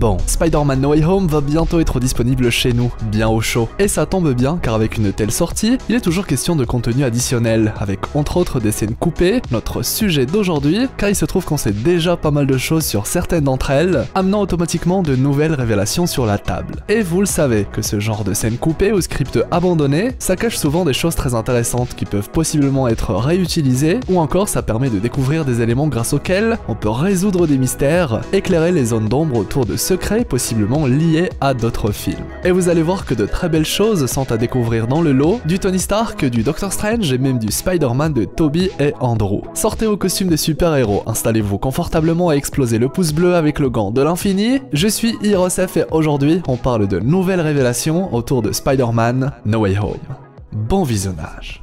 Bon, Spider-Man No Way Home va bientôt être disponible chez nous, bien au chaud. Et ça tombe bien car avec une telle sortie, il est toujours question de contenu additionnel, avec entre autres des scènes coupées, notre sujet d'aujourd'hui, car il se trouve qu'on sait déjà pas mal de choses sur certaines d'entre elles, amenant automatiquement de nouvelles révélations sur la table. Et vous le savez, que ce genre de scènes coupées ou scripts abandonnés, ça cache souvent des choses très intéressantes qui peuvent possiblement être réutilisées, ou encore ça permet de découvrir des éléments grâce auxquels on peut résoudre des mystères, éclairer les zones d'ombre autour de secrets possiblement liés à d'autres films. Et vous allez voir que de très belles choses sont à découvrir dans le lot, du Tony Stark, du Doctor Strange et même du Spider-Man de Tobey et Andrew. Sortez vos costumes de super-héros, installez-vous confortablement et explosez le pouce bleu avec le gant de l'infini. Je suis Hirosef et aujourd'hui on parle de nouvelles révélations autour de Spider-Man No Way Home. Bon visionnage.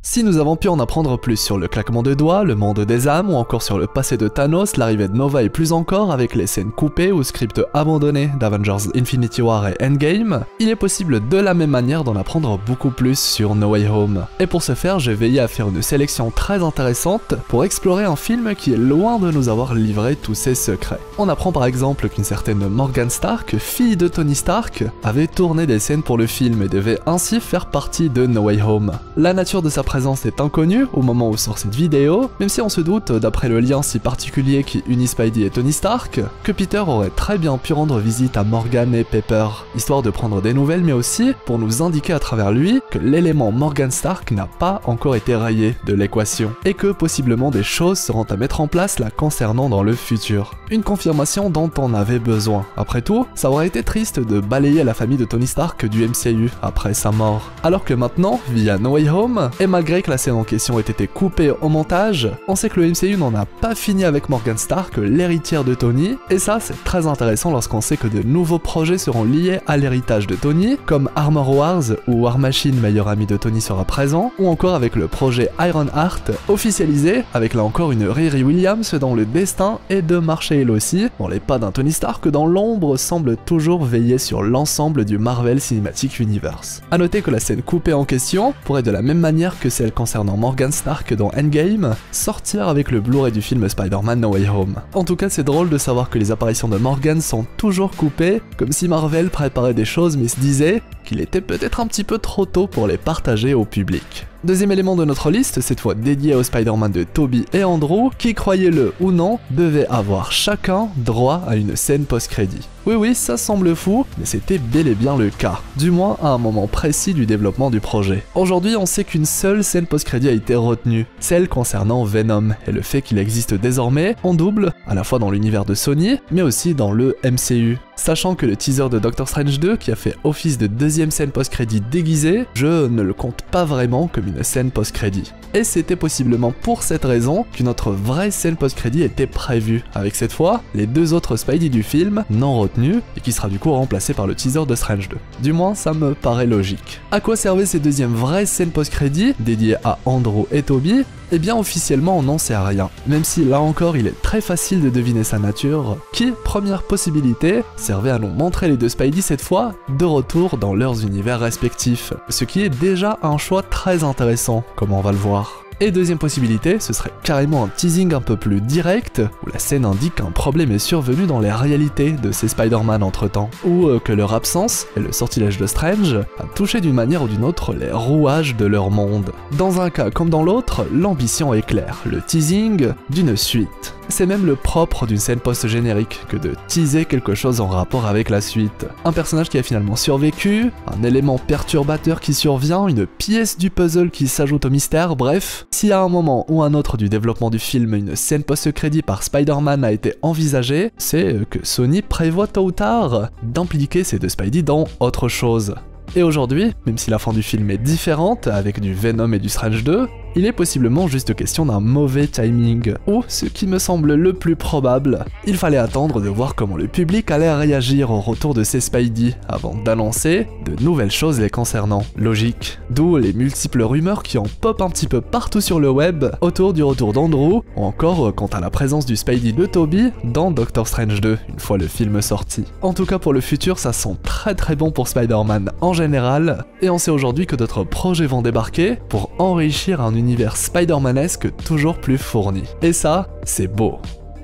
Si nous avons pu en apprendre plus sur le claquement de doigts, le monde des âmes ou encore sur le passé de Thanos, l'arrivée de Nova et plus encore avec les scènes coupées ou scripts abandonnés d'Avengers Infinity War et Endgame, il est possible de la même manière d'en apprendre beaucoup plus sur No Way Home. Et pour ce faire, j'ai veillé à faire une sélection très intéressante pour explorer un film qui est loin de nous avoir livré tous ses secrets. On apprend par exemple qu'une certaine Morgan Stark, fille de Tony Stark, avait tourné des scènes pour le film et devait ainsi faire partie de No Way Home. La nature de sa présence est inconnue au moment où sort cette vidéo, même si on se doute, d'après le lien si particulier qui unit Spidey et Tony Stark, que Peter aurait très bien pu rendre visite à Morgan et Pepper, histoire de prendre des nouvelles mais aussi pour nous indiquer à travers lui que l'élément Morgan Stark n'a pas encore été rayé de l'équation, et que possiblement des choses seront à mettre en place la concernant dans le futur. Une confirmation dont on avait besoin. Après tout, ça aurait été triste de balayer la famille de Tony Stark du MCU après sa mort. Alors que maintenant, via No Way Home, et malgré que la scène en question ait été coupée au montage, on sait que le MCU n'en a pas fini avec Morgan Stark, l'héritière de Tony, et ça c'est très intéressant lorsqu'on sait que de nouveaux projets seront liés à l'héritage de Tony, comme Armor Wars, où War Machine, meilleur ami de Tony, sera présent, ou encore avec le projet Ironheart, officialisé, avec là encore une Riri Williams dont le destin est de marcher elle aussi, dans les pas d'un Tony Stark dans l'ombre semble toujours veiller sur l'ensemble du Marvel Cinematic Universe. A noter que la scène coupée en question pourrait de la même manière que celle concernant Morgan Stark dans Endgame, sortir avec le Blu-ray du film Spider-Man No Way Home. En tout cas, c'est drôle de savoir que les apparitions de Morgan sont toujours coupées, comme si Marvel préparait des choses mais se disait qu'il était peut-être un petit peu trop tôt pour les partager au public. Deuxième élément de notre liste, cette fois dédié au Spider-Man de Tobey et Andrew, qui, croyez-le ou non, devaient avoir chacun droit à une scène post-crédit. Oui, ça semble fou, mais c'était bel et bien le cas, du moins à un moment précis du développement du projet. Aujourd'hui, on sait qu'une seule scène post-crédit a été retenue, celle concernant Venom, et le fait qu'il existe désormais en double, à la fois dans l'univers de Sony, mais aussi dans le MCU. Sachant que le teaser de Doctor Strange 2, qui a fait office de deuxième scène post-crédit déguisée, je ne le compte pas vraiment comme une scène post-crédit. Et c'était possiblement pour cette raison qu'une autre vraie scène post-crédit était prévue, avec cette fois les deux autres Spidey du film non retenus, et qui sera du coup remplacé par le teaser de Strange 2. Du moins, ça me paraît logique. À quoi servaient ces deuxièmes vraies scènes post-crédit, dédiées à Andrew et Tobey? Eh bien officiellement on n'en sait rien, même si là encore il est très facile de deviner sa nature, qui, première possibilité, servait à nous montrer les deux Spidey cette fois de retour dans leurs univers respectifs, ce qui est déjà un choix très intéressant, comme on va le voir. Et deuxième possibilité, ce serait carrément un teasing un peu plus direct, où la scène indique qu'un problème est survenu dans les réalités de ces Spider-Man entre-temps, ou que leur absence, et le sortilège de Strange, a touché d'une manière ou d'une autre les rouages de leur monde. Dans un cas comme dans l'autre, l'ambition est claire, le teasing d'une suite. C'est même le propre d'une scène post-générique que de teaser quelque chose en rapport avec la suite. Un personnage qui a finalement survécu, un élément perturbateur qui survient, une pièce du puzzle qui s'ajoute au mystère, bref. Si à un moment ou un autre du développement du film une scène post-crédit par Spider-Man a été envisagée, c'est que Sony prévoit tôt ou tard d'impliquer ces deux Spidey dans autre chose. Et aujourd'hui, même si la fin du film est différente, avec du Venom et du Strange 2, il est possiblement juste question d'un mauvais timing, ou, ce qui me semble le plus probable, il fallait attendre de voir comment le public allait réagir au retour de ces Spidey avant d'annoncer de nouvelles choses les concernant. Logique. D'où les multiples rumeurs qui en pop un petit peu partout sur le web autour du retour d'Andrew, ou encore quant à la présence du Spidey de Tobey dans Doctor Strange 2, une fois le film sorti. En tout cas pour le futur, ça sent très bon pour Spider-Man en général, et on sait aujourd'hui que d'autres projets vont débarquer pour enrichir un univers Spider-Manesque toujours plus fourni. Et ça, c'est beau.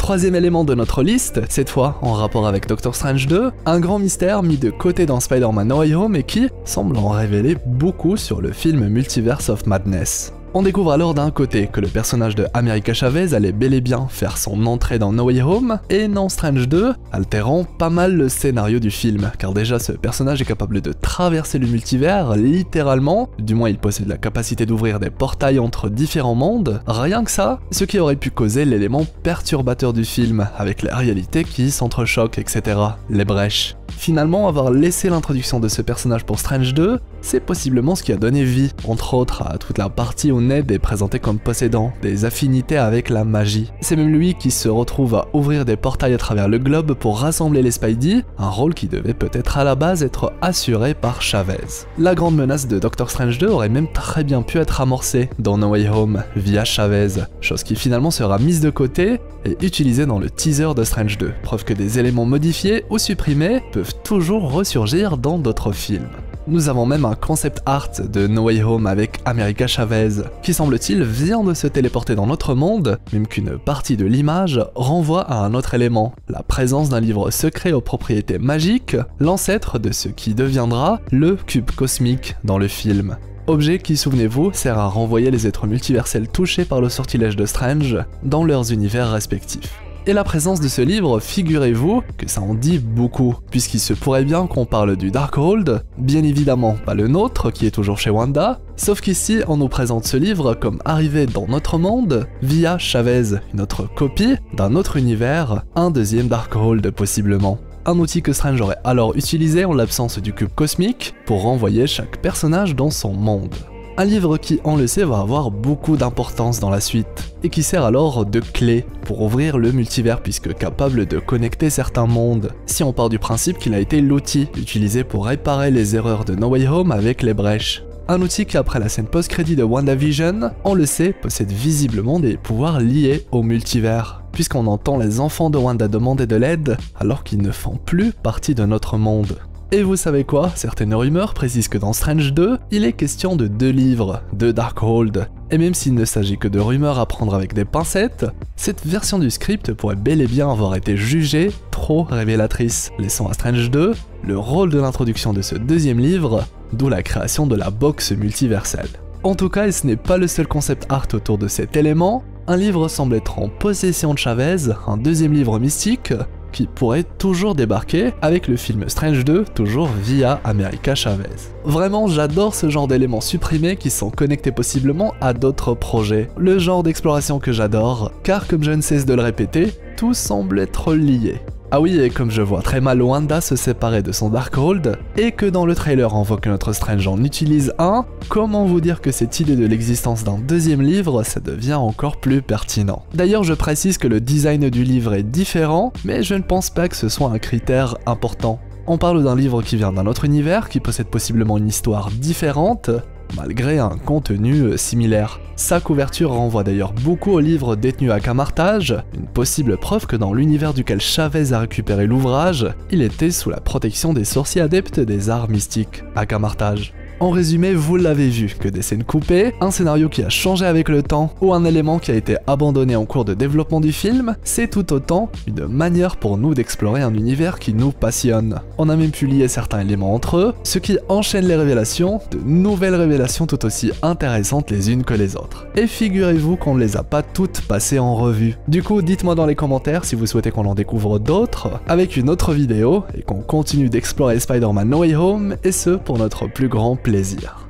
Troisième élément de notre liste, cette fois en rapport avec Doctor Strange 2, un grand mystère mis de côté dans Spider-Man No Way Home et qui semble en révéler beaucoup sur le film Multiverse of Madness. On découvre alors d'un côté que le personnage de America Chavez allait bel et bien faire son entrée dans No Way Home, et dans Strange 2, altérant pas mal le scénario du film, car déjà ce personnage est capable de traverser le multivers, littéralement, du moins il possède la capacité d'ouvrir des portails entre différents mondes, rien que ça, ce qui aurait pu causer l'élément perturbateur du film, avec la réalité qui s'entrechoque, etc., les brèches. Finalement, avoir laissé l'introduction de ce personnage pour Strange 2, c'est possiblement ce qui a donné vie, entre autres, à toute la partie où Ned est présenté comme possédant des affinités avec la magie. C'est même lui qui se retrouve à ouvrir des portails à travers le globe pour rassembler les Spidey, un rôle qui devait peut-être à la base être assuré par Chavez. La grande menace de Doctor Strange 2 aurait même très bien pu être amorcée dans No Way Home via Chavez, chose qui finalement sera mise de côté et utilisée dans le teaser de Strange 2, preuve que des éléments modifiés ou supprimés peuvent toujours ressurgir dans d'autres films. Nous avons même un concept art de No Way Home avec America Chavez, qui semble-t-il vient de se téléporter dans notre monde, même qu'une partie de l'image renvoie à un autre élément, la présence d'un livre secret aux propriétés magiques, l'ancêtre de ce qui deviendra le cube cosmique dans le film. Objet qui, souvenez-vous, sert à renvoyer les êtres multiversels touchés par le sortilège de Strange dans leurs univers respectifs. Et la présence de ce livre, figurez-vous que ça en dit beaucoup, puisqu'il se pourrait bien qu'on parle du Darkhold, bien évidemment pas le nôtre qui est toujours chez Wanda, sauf qu'ici on nous présente ce livre comme arrivé dans notre monde via Chavez, une autre copie d'un autre univers, un deuxième Darkhold possiblement. Un outil que Strange aurait alors utilisé en l'absence du cube cosmique pour renvoyer chaque personnage dans son monde. Un livre qui, on le sait, va avoir beaucoup d'importance dans la suite, et qui sert alors de clé pour ouvrir le multivers puisque capable de connecter certains mondes, si on part du principe qu'il a été l'outil utilisé pour réparer les erreurs de No Way Home avec les brèches. Un outil qui, après la scène post-crédit de WandaVision, on le sait, possède visiblement des pouvoirs liés au multivers, puisqu'on entend les enfants de Wanda demander de l'aide alors qu'ils ne font plus partie de notre monde. Et vous savez quoi? Certaines rumeurs précisent que dans Strange 2, il est question de 2 livres, de Darkhold. Et même s'il ne s'agit que de rumeurs à prendre avec des pincettes, cette version du script pourrait bel et bien avoir été jugée trop révélatrice, laissant à Strange 2 le rôle de l'introduction de ce deuxième livre, d'où la création de la box multiverselle. En tout cas, et ce n'est pas le seul concept art autour de cet élément, un livre semble être en possession de Chavez, un deuxième livre mystique, qui pourrait toujours débarquer avec le film Strange 2, toujours via America Chavez. Vraiment, j'adore ce genre d'éléments supprimés qui sont connectés possiblement à d'autres projets. Le genre d'exploration que j'adore, car comme je ne cesse de le répéter, tout semble être lié. Ah oui, et comme je vois très mal Wanda se séparer de son Darkhold, et que dans le trailer on voit que notre Strange en utilise un, comment vous dire que cette idée de l'existence d'un deuxième livre, ça devient encore plus pertinent. D'ailleurs, je précise que le design du livre est différent, mais je ne pense pas que ce soit un critère important. On parle d'un livre qui vient d'un autre univers, qui possède possiblement une histoire différente, malgré un contenu similaire. Sa couverture renvoie d'ailleurs beaucoup au livre détenu à Camartage, une possible preuve que dans l'univers duquel Chavez a récupéré l'ouvrage, il était sous la protection des sorciers adeptes des arts mystiques, à Camartage. En résumé, vous l'avez vu, que des scènes coupées, un scénario qui a changé avec le temps, ou un élément qui a été abandonné en cours de développement du film, c'est tout autant une manière pour nous d'explorer un univers qui nous passionne. On a même pu lier certains éléments entre eux, ce qui enchaîne les révélations, de nouvelles révélations tout aussi intéressantes les unes que les autres. Et figurez-vous qu'on ne les a pas toutes passées en revue. Du coup, dites-moi dans les commentaires si vous souhaitez qu'on en découvre d'autres, avec une autre vidéo, et qu'on continue d'explorer Spider-Man No Way Home, et ce pour notre plus grand plaisir.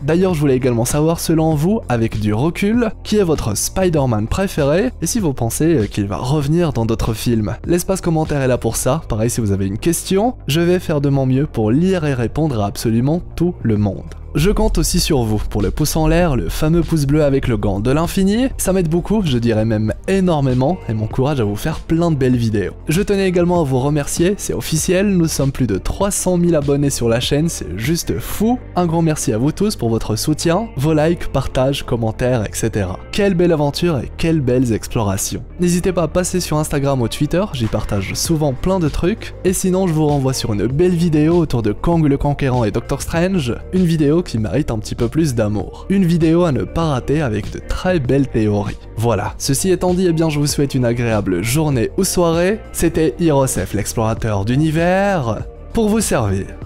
D'ailleurs, je voulais également savoir selon vous, avec du recul, qui est votre Spider-Man préféré et si vous pensez qu'il va revenir dans d'autres films. L'espace commentaire est là pour ça, pareil si vous avez une question, je vais faire de mon mieux pour lire et répondre à absolument tout le monde. Je compte aussi sur vous pour le pouce en l'air, le fameux pouce bleu avec le gant de l'infini, ça m'aide beaucoup, je dirais même énormément, et m'encourage à vous faire plein de belles vidéos. Je tenais également à vous remercier, c'est officiel, nous sommes plus de 300 000 abonnés sur la chaîne, c'est juste fou. Un grand merci à vous tous pour votre soutien, vos likes, partages, commentaires, etc. Quelle belle aventure et quelles belles explorations. N'hésitez pas à passer sur Instagram ou Twitter, j'y partage souvent plein de trucs, et sinon je vous renvoie sur une belle vidéo autour de Kang le Conquérant et Doctor Strange, une vidéo vidéo qui mérite un petit peu plus d'amour. Une vidéo à ne pas rater avec de très belles théories. Voilà, ceci étant dit, eh bien je vous souhaite une agréable journée ou soirée. C'était Hirosef, l'explorateur d'univers, pour vous servir.